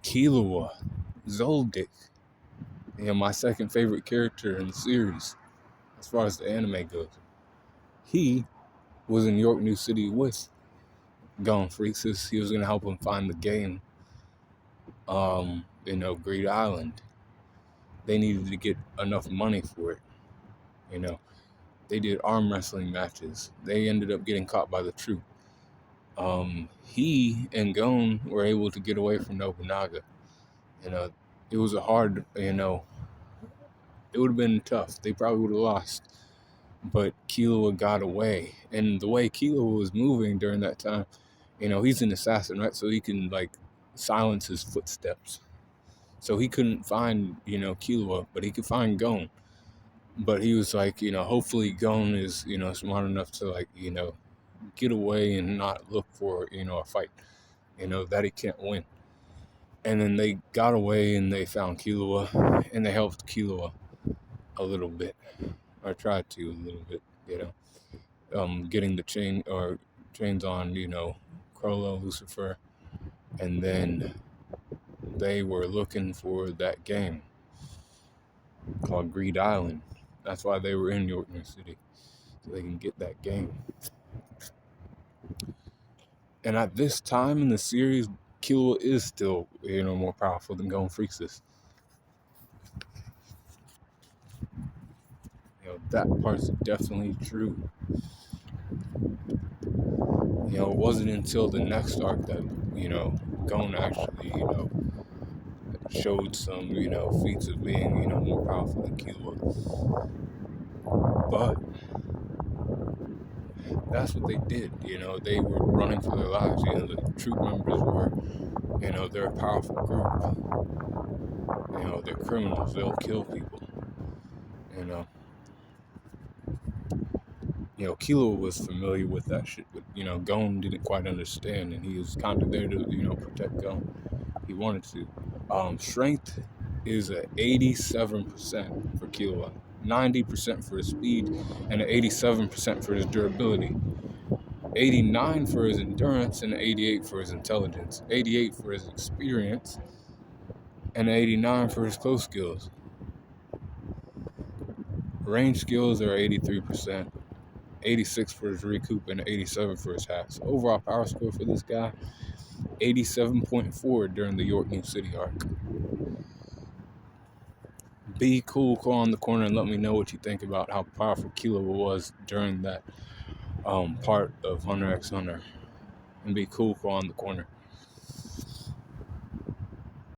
Killua, Zoldyck, my second favorite character in the series, as far as the anime goes. He was in Yorknew City with Gon Freaksis. He was going to help him find the game, Greed Island. They needed to get enough money for it, They did arm wrestling matches. They ended up getting caught by the troop. He and Gon were able to get away from Nobunaga. It was a hard, it would have been tough. They probably would have lost. But Killua got away. And the way Killua was moving during that time, he's an assassin, right? So he can, silence his footsteps. So he couldn't find, Killua, but he could find Gon. But he was like, hopefully Gon is, smart enough to, get away and not look for, a fight, that he can't win. And then they got away and they found Killua, and they helped Killua a little bit, or tried to a little bit, getting the chains on, Crollo, Lucifer, and then they were looking for that game called Greed Island. That's why they were in Yorknew City, so they can get that game. And at this time in the series, Killua is still, more powerful than Gon Freaksis. That part's definitely true. It wasn't until the next arc that, Gon actually, showed some, feats of being, more powerful than Killua. But that's what they did. They were running for their lives. The troop members were, they're a powerful group. They're criminals. They'll kill people. Killua was familiar with that shit, but, Gon didn't quite understand, and he was kind of there to, protect Gon. He wanted to. Strength is a 87% for Killua, 90% for his speed, and an 87% for his durability. 89 for his endurance, and 88 for his intelligence. 88 for his experience, and 89 for his close skills. Range skills are 83%. 86 for his recoup, and 87 for his hacks. Overall power score for this guy, 87.4 during the Yorknew City arc. Be cool, call on the corner, and let me know what you think about how powerful Killua was during that part of Hunter x Hunter. And be cool, call on the corner.